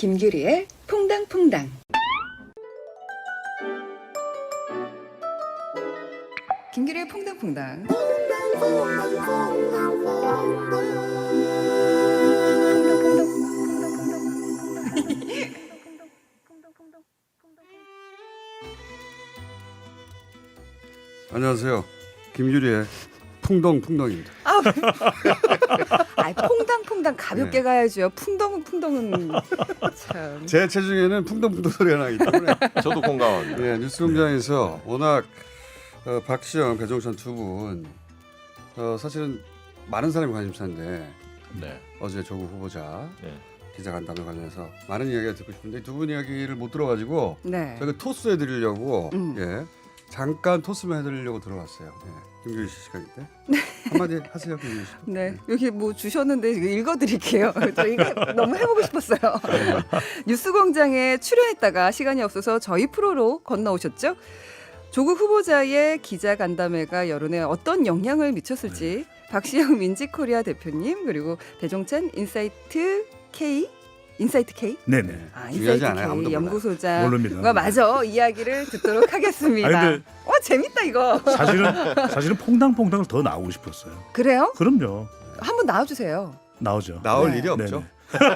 김규리의 퐁당퐁당. 김규리의 퐁당퐁당. 안녕하세요. 김규리의 풍덩풍덩입니다. 퐁당퐁당 가볍게 네. 가야죠. 풍덩은 참. 제 체중에는 풍덩풍덩 소리가 나기 때문에 저도 공감합니다. 네, 뉴스공장에서 워낙 박시영, 배종찬 두 분 사실은 많은 사람이 관심사인데 네. 어제 조국 후보자 네. 기자간담회 관련해서 많은 이야기가 듣고 싶은데 두 분 이야기를 못 들어가지고 네. 저희가 토스 해드리려고 음. 잠깐 토스만 해드리려고 들어갔어요. 김규리 씨 시간인데 한마디 하세요, 김규리 씨. 네, 여기 뭐 주셨는데 이거 읽어드릴게요. 저 이거 너무 해보고 싶었어요. 뉴스공장에 출연했다가 시간이 없어서 저희 프로로 건너오셨죠? 조국 후보자의 기자간담회가 여론에 어떤 영향을 미쳤을지 박시영 민지코리아 대표님 그리고 배종찬 인사이트 K? 네네. 중요하지 않아요. 아무도 몰라요. 연구소장과 모릅니다. 마저 이야기를 듣도록 하겠습니다. 아니, 근데 재밌다 이거. 사실은 퐁당퐁당을 더 나오고 싶었어요. 그래요? 그럼요. 한번 나와주세요. 나오죠. 나올 네. 일이 없죠. 네네.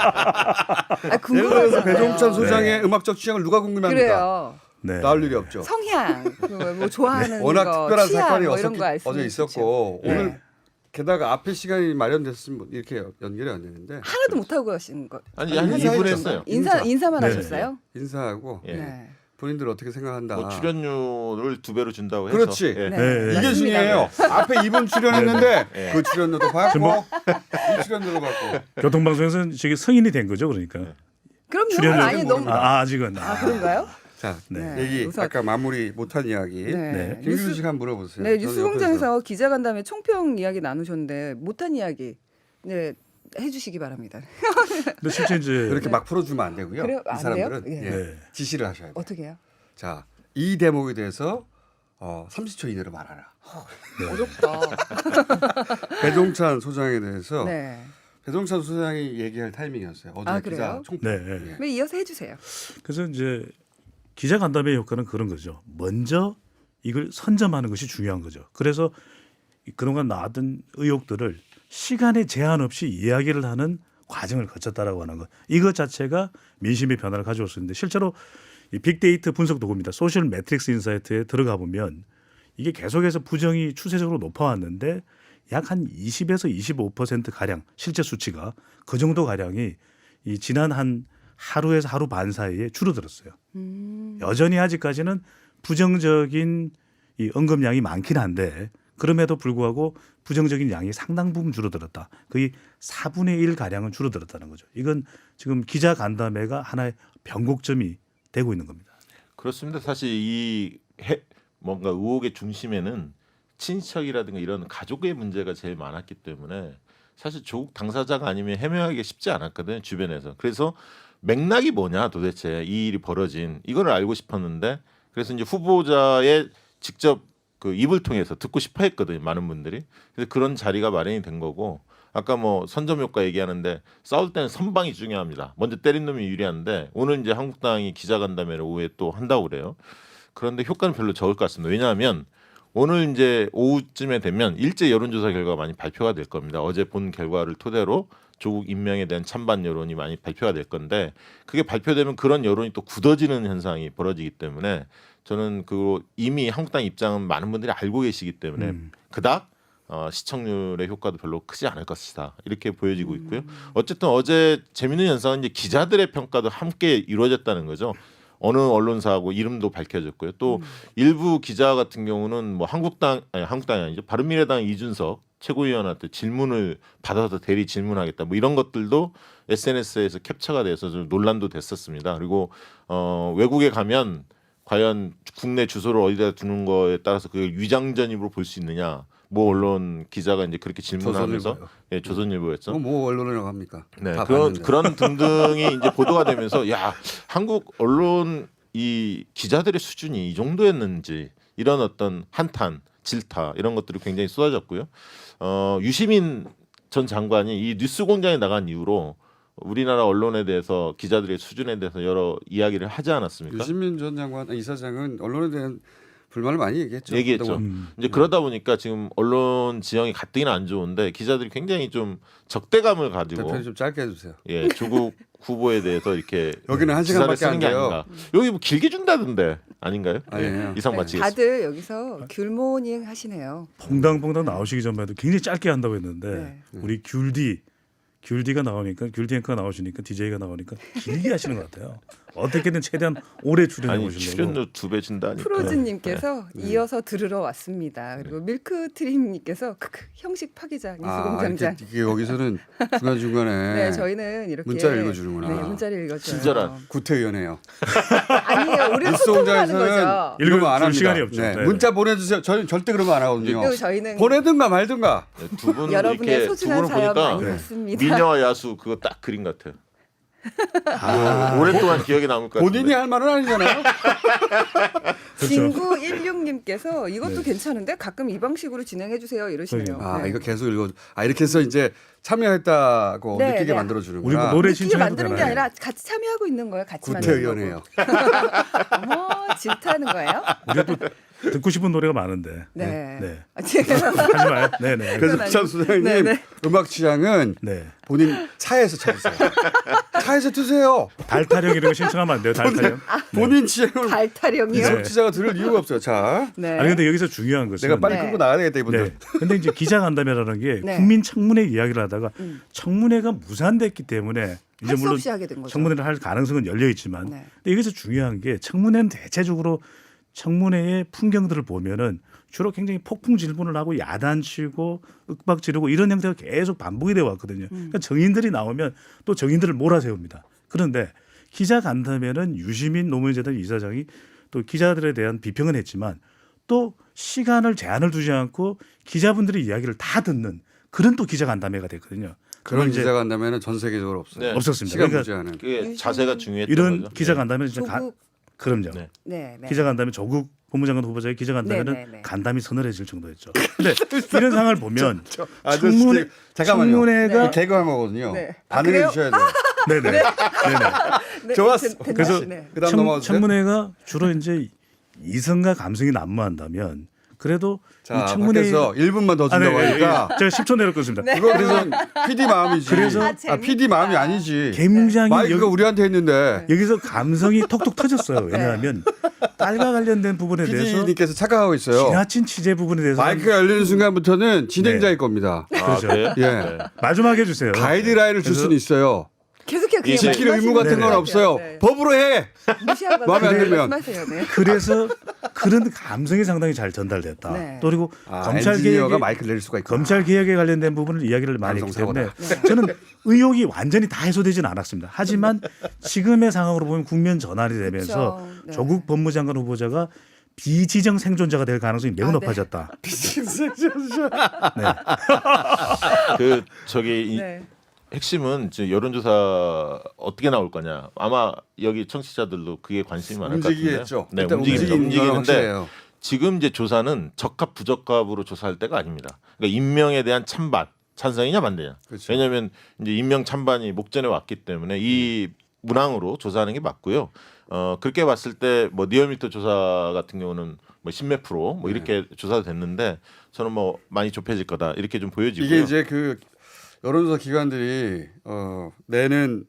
아, 예를 들어서 궁금하잖아요. 배종찬 소장의 음악적 취향을 누가 궁금해합니까? 그래요. 네. 나올 일이 없죠. 성향, 뭐 좋아하는 워낙 거, 특별한 취향, 사건이 뭐 이런 거 알 수 어제 있죠. 있었고 네. 오늘 게다가 앞에 시간이 마련됐으면 이렇게 연결이 안 되는데 하나도 못 하고 가시는 거. 아니 한 인사했죠. 2분 했어요. 인사만 네. 하셨어요? 인사하고 예. 네. 본인들 어떻게 생각한다. 뭐 출연료를 2배로 준다고 해서. 그렇지. 예. 네. 네. 이게 맞습니다. 중요해요. 앞에 2분 출연했는데 네. 그 출연료도 받고 지금 이 출연료도 받고. 교통방송에서는 저게 성인이 된 거죠, 그러니까. 그럼요. 출연료는 아니 너무 아직은. 그런가요? 자, 네. 얘기 우선- 아까 마무리 못한 이야기. 네. 김규리 씨가 한번 물어보세요. 네, 저는 뉴스공장에서 기자간담회 총평 이야기 나누셨는데 못한 이야기 네 해주시기 바랍니다. 근데 실제 이제 그렇게 막 풀어주면 안 되고요. 그래요? 이 안 사람들은 돼요? 예. 네. 지시를 하셔야 돼요. 어떻게 해요? 자, 이 대목에 대해서 30초 이내로 말하라. 어렵다. 배종찬 소장에 대해서 네. 배종찬 소장이 얘기할 타이밍이었어요. 어제 아, 기자 그래요? 총평. 네. 예. 왜 이어서 해주세요. 그래서 이제 기자간담회 효과는 그런 거죠. 먼저 이걸 선점하는 것이 중요한 거죠. 그래서 그동안 나왔던 의혹들을 시간에 제한 없이 이야기를 하는 과정을 거쳤다라고 하는 것. 이것 자체가 민심의 변화를 가져올 수 있는데 실제로 이 빅데이터 분석 도구입니다. 소셜 매트릭스 인사이트에 들어가 보면 이게 계속해서 부정이 추세적으로 높아왔는데 약 한 20에서 25% 가량 실제 수치가 그 정도 가량이 이 지난 한 하루에서 하루 반 사이에 줄어들었어요. 여전히 아직까지는 부정적인 이 언급량이 많긴 한데 그럼에도 불구하고 부정적인 양이 상당 부분 줄어들었다. 거의 4분의 1 가량은 줄어들었다는 거죠. 이건 지금 기자 간담회가 하나의 변곡점이 되고 있는 겁니다. 그렇습니다. 사실 뭔가 의혹의 중심에는 친척이라든가 이런 가족의 문제가 제일 많았기 때문에 사실 조국 당사자가 아니면 해명하기 쉽지 않았거든요. 주변에서. 그래서 맥락이 뭐냐 도대체 이 일이 벌어진 이걸 알고 싶었는데 그래서 이제 후보자의 직접 그 입을 통해서 듣고 싶어 했거든요. 많은 분들이. 그래서 그런 자리가 마련이 된 거고 아까 뭐 선점 효과 얘기하는데 싸울 때는 선방이 중요합니다. 먼저 때린 놈이 유리한데 오늘 이제 한국당이 기자간담회를 오후에 또 한다고 그래요. 그런데 효과는 별로 적을 것 같습니다. 왜냐하면 오늘 이제 오후쯤에 되면 일제 여론조사 결과가 많이 발표가 될 겁니다. 어제 본 결과를 토대로 조국 임명에 대한 찬반 여론이 많이 발표가 될 건데 그게 발표되면 그런 여론이 또 굳어지는 현상이 벌어지기 때문에 저는 그 이미 한국당 입장은 많은 분들이 알고 계시기 때문에 그닥 시청률의 효과도 별로 크지 않을 것이다 이렇게 보여지고 있고요. 어쨌든 어제 재밌는 현상은 이제 기자들의 평가도 함께 이루어졌다는 거죠. 어느 언론사하고 이름도 밝혀졌고요. 또 일부 기자 같은 경우는 뭐 한국당이 아니죠. 바른미래당 이준석 최고위원한테 질문을 받아서 대리 질문하겠다. 뭐 이런 것들도 SNS에서 캡처가 돼서 좀 논란도 됐었습니다. 그리고 외국에 가면 과연 국내 주소를 어디다 두는 거에 따라서 그걸 위장전입으로 볼 수 있느냐. 뭐 언론 기자가 이제 그렇게 질문하면서 조선일보요. 예, 조선일보였죠. 뭐 언론이라고 합니까? 네, 다 그런 봤는데. 그런 등등이 이제 보도가 되면서 야 한국 언론 이 기자들의 수준이 이 정도였는지 이런 어떤 한탄, 질타 이런 것들이 굉장히 쏟아졌고요. 유시민 전 장관이 이 뉴스공장에 나간 이후로 우리나라 언론에 대해서 기자들의 수준에 대해서 여러 이야기를 하지 않았습니까? 유시민 전 장관 이사장은 언론에 대한 불만을 많이 얘기했죠. 얘기했죠. 그동안. 이제 그러다 보니까 지금 언론 지형이 가뜩이나 안 좋은데 기자들이 굉장히 좀 적대감을 가지고 대표님 좀 짧게 해주세요. 예, 조국 후보에 대해서 이렇게 여기는 한 기사를 시간밖에 안 쓰는 게 돼요. 아닌가. 여기 뭐 길게 준다던데 아닌가요? 아니에요. 예, 이상 네, 마치겠습니다. 다들 여기서 귤모닝 하시네요. 퐁당퐁당 나오시기 전만 해도 굉장히 짧게 한다고 했는데 네. 우리 귤디가 나오니까 귤디 앵커가 나오시니까 DJ가 나오니까 길게 하시는 것 같아요. 어떻게든 최대한 오래 출연해 아니 보시려고. 출연료 2배 준다니까. 프로즈님께서 이어서 들으러 왔습니다. 그리고 밀크트림님께서 형식 파기자 뉴스공장장. 이게 여기서는 중간 중간에 네, 저희는 이렇게 문자를 읽어주는구나. 네, 문자를 읽어줘요. 친절한. 구태위원회요. 아니에요. 우리는 소통을 하는 거죠. 뉴스공장에서는 읽을 이러면 안 합니다. 시간이 없죠. 네, 네. 문자 보내주세요. 저는 절대 그러면 안 하거든요. 그리고 저희는 보내든가 말든가. 네, 두 분은 여러분의 이렇게 두 소중한 분을 사연 보니까 많이 받습니다. 미녀와 야수 그거 딱 그림 같아요. 오랫동안 기억에 남을 것 같은데. 본인이 할 말은 아니잖아요. 진구 16님께서 이것도 괜찮은데 가끔 이 방식으로 진행해 주세요 이러시네요. 아 네. 이거 계속 읽어. 아 이렇게 해서 이제 참여했다고 네, 느끼게 네. 만들어 우리 뭐 주는구나. 노래 느끼게 신청해도 만드는 게 되나요? 아니라 같이 참여하고 있는 거예요. 같이 만드는 거고. 구태위원회요. 어머 질투하는 거예요? 우리가 또 듣고 싶은 노래가 많은데. 네. 네. 아, 제가 하지 마요. 네네. 그래서 그건 부천 아니고. 소장님 네, 네. 음악 취향은 네. 본인 차에서 찾으세요. 차에서 트세요. 달타령 이런 거 신청하면 안 돼요. 달타령. 본인 취향을 발타령이요? 네. 기자가 들을 이유가 없어요. 자, 네. 아니 근데 여기서 중요한 것은 내가 빨리 네. 끌고 나가야 되겠다 이분들. 네. 근데 이제 기자 간담회라는 게 네. 국민 청문회 이야기를 하다가 청문회가 무산됐기 때문에 이제 할 수 물론 없이 하게 된 거죠. 청문회를 할 가능성은 열려 있지만 네. 근데 여기서 중요한 게 청문회는 대체적으로 청문회의 풍경들을 보면은 주로 굉장히 폭풍 질문을 하고 야단치고 윽박 지르고 이런 형태가 계속 반복이 되어 왔거든요. 그러니까 정인들이 나오면 또 정인들을 몰아세웁니다. 그런데 기자 간담회는 유시민 노무현재단 이사장이 또 기자들에 대한 비평은 했지만 또 시간을 제한을 두지 않고 기자분들의 이야기를 다 듣는 그런 또 기자 간담회가 됐거든요. 그런 저는 이제 기자 간다면은 전 세계적으로 없어요. 네. 없었습니다. 시간 그러니까 무제한은. 그게 자세가 중요했던 이런 거죠. 기자 네. 간담회는 진짜 조국 그럼요. 네. 네, 네. 기자 간담회 조국 법무장관 후보자의 기자 간담회는 네, 네, 네. 간담이 서늘해질 정도였죠. 근데 이런 상황을 보면 아저씨, 청문회 잠깐만요. 청문회가 개그한 거거든요. 네. 아, 반응해 그래요? 주셔야 돼요. 네네. 네네. 네, 좋았어. 그래서 네. 그다음 넘어가도 돼요? 청문회가 주로 이제 이성과 감성이 난무한다면 그래도 자, 이 청문회 밖에서 1분만 더 아, 네, 준다고 네, 하니까 제가 10초 내로 끊습니다. 그거 그래서 PD 마음이지. 그래서- 아, PD 마음이 아니지. 굉장히 마이크가 우리한테 했는데 여기서 감성이 톡톡 터졌어요. 왜냐하면 딸과 관련된 부분에 대해서 PD님께서 착각하고 있어요. 지나친 취재 부분에 대해서 마이크가 열리는 순간부터는 진행자일 겁니다. 아, 그래요? 예. 네. 마지막에 해주세요. 가이드라인을 줄 그래서 수는 있어요. 계속해요. 그냥 지킬 지킬 의무 같은 건 네. 없어요. 네. 법으로 해. 무시하고 마음에 안 들면. 말씀하세요. 네. 그래서 그런 감성이 상당히 잘 전달됐다. 네. 또 그리고 검찰 엔지니어가 개혁에 마이크를 내릴 수가 있고. 검찰 개혁에 관련된 부분을 이야기를 많이 했기 때문에 방송사고다. 저는 의혹이 완전히 다 해소되지는 않았습니다. 하지만 지금의 상황으로 보면 국면 전환이 되면서 그렇죠. 네. 조국 법무장관 후보자가 비지정 생존자가 될 가능성이 매우 아, 네. 높아졌다. 네. 그 저기 이 네. 핵심은 지금 여론조사 어떻게 나올 거냐. 아마 여기 청취자들도 그게 관심이 많을 것 같은데. 움직이겠죠. 네, 일단 움직이는데 움직이는 확실해요. 지금 이제 조사는 적합 부적합으로 조사할 때가 아닙니다. 그러니까 임명에 대한 찬반, 찬성이냐 반대냐. 그렇죠. 왜냐하면 이제 임명 찬반이 목전에 왔기 때문에 이 문항으로 조사하는 게 맞고요. 그렇게 봤을 때 뭐 리얼미터 조사 같은 경우는 뭐 10몇 프로 뭐 이렇게 조사가 됐는데 저는 뭐 많이 좁혀질 거다 이렇게 좀 보여지고요. 이게 이제 그 여론조사 기관들이 내는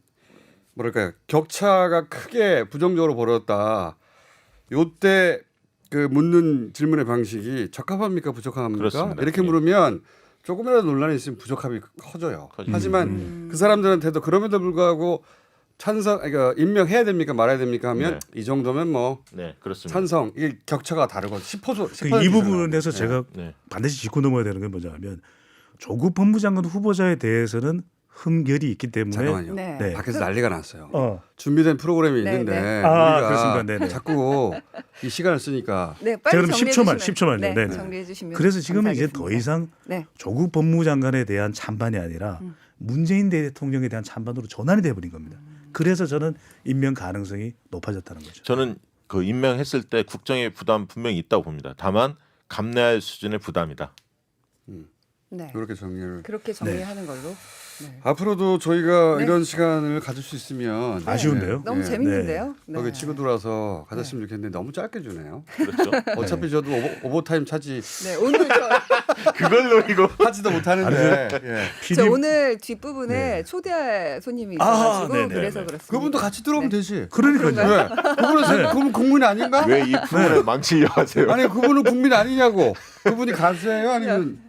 뭐랄까요 격차가 크게 부정적으로 벌어졌다. 요때 그 묻는 질문의 방식이 적합합니까 부적합합니까? 그렇습니다. 이렇게 예. 물으면 조금이라도 논란이 있으면 부적합이 커져요. 커지죠. 하지만 그 사람들한테도 그럼에도 불구하고 찬성, 그러니까 임명해야 됩니까 말아야 됩니까 하면 이 정도면 뭐 네, 그렇습니다. 찬성 이게 격차가 다르거든요. 10%. 이 부분에서 제가 네. 반드시 짚고 넘어야 되는 게 뭐냐면 조국 법무장관 후보자에 대해서는 흠결이 있기 때문에 잠깐만요. 네. 네. 밖에서 난리가 났어요. 준비된 프로그램이 네, 있는데 네. 아, 우리가 그렇습니다. 네네. 자꾸 이 시간을 쓰니까 네, 제가 빨리 그럼 정리해 10초만, 주시면 10초만요. 네, 네네. 정리해 주시면 그래서 지금은 이제 더 감사하겠습니다. 이상 네. 조국 법무장관에 대한 찬반이 아니라 문재인 대통령에 대한 찬반으로 전환이 돼버린 겁니다. 그래서 저는 임명 가능성이 높아졌다는 거죠. 저는 그 임명했을 때 국정의 부담 분명히 있다고 봅니다. 다만 감내할 수준의 부담이다. 네. 그렇게 정리를 그렇게 정리하는 걸로. 네. 앞으로도 저희가 네. 이런 시간을 가질 수 있으면 아쉬운데요. 너무 네. 재밌는데요. 네. 거기 치고 들어와서 가졌으면 좋겠는데 너무 짧게 주네요. 그렇죠. 어차피 저도 오버타임 차지 네, 오늘 그걸 노리고 하지도 못하는데 예. PD 저 오늘 뒷부분에 네. 초대 손님이 아, 있어가지고 네네. 그래서 그렇습니다. 그분도 같이 들어오면 네. 되지. 그러니까요. 왜? 그분은 국민 아닌가? 왜 이 부분을 망치려 하세요? 아니 그분은 국민 아니냐고. 그분이 가수예요 아니면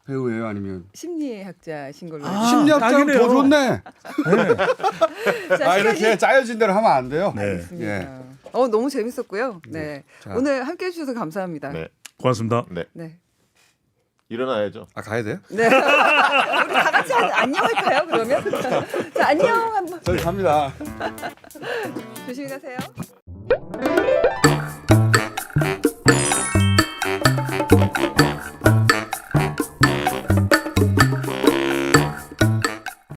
배우예요 아니면 심리학자신 걸로. 심리학자는 딱이네요. 더 좋네. 자, 이렇게 짜여진 대로 하면 안 돼요. 네. 알겠습니다. 예. 너무 재밌었고요. 네. 자. 오늘 함께 해주셔서 감사합니다. 네, 고맙습니다. 네. 네. 일어나야죠. 아 가야 돼요? 네. 우리 다 같이 안녕할까요? 그러면 자 안녕 한번 저희 갑니다. 조심히 가세요.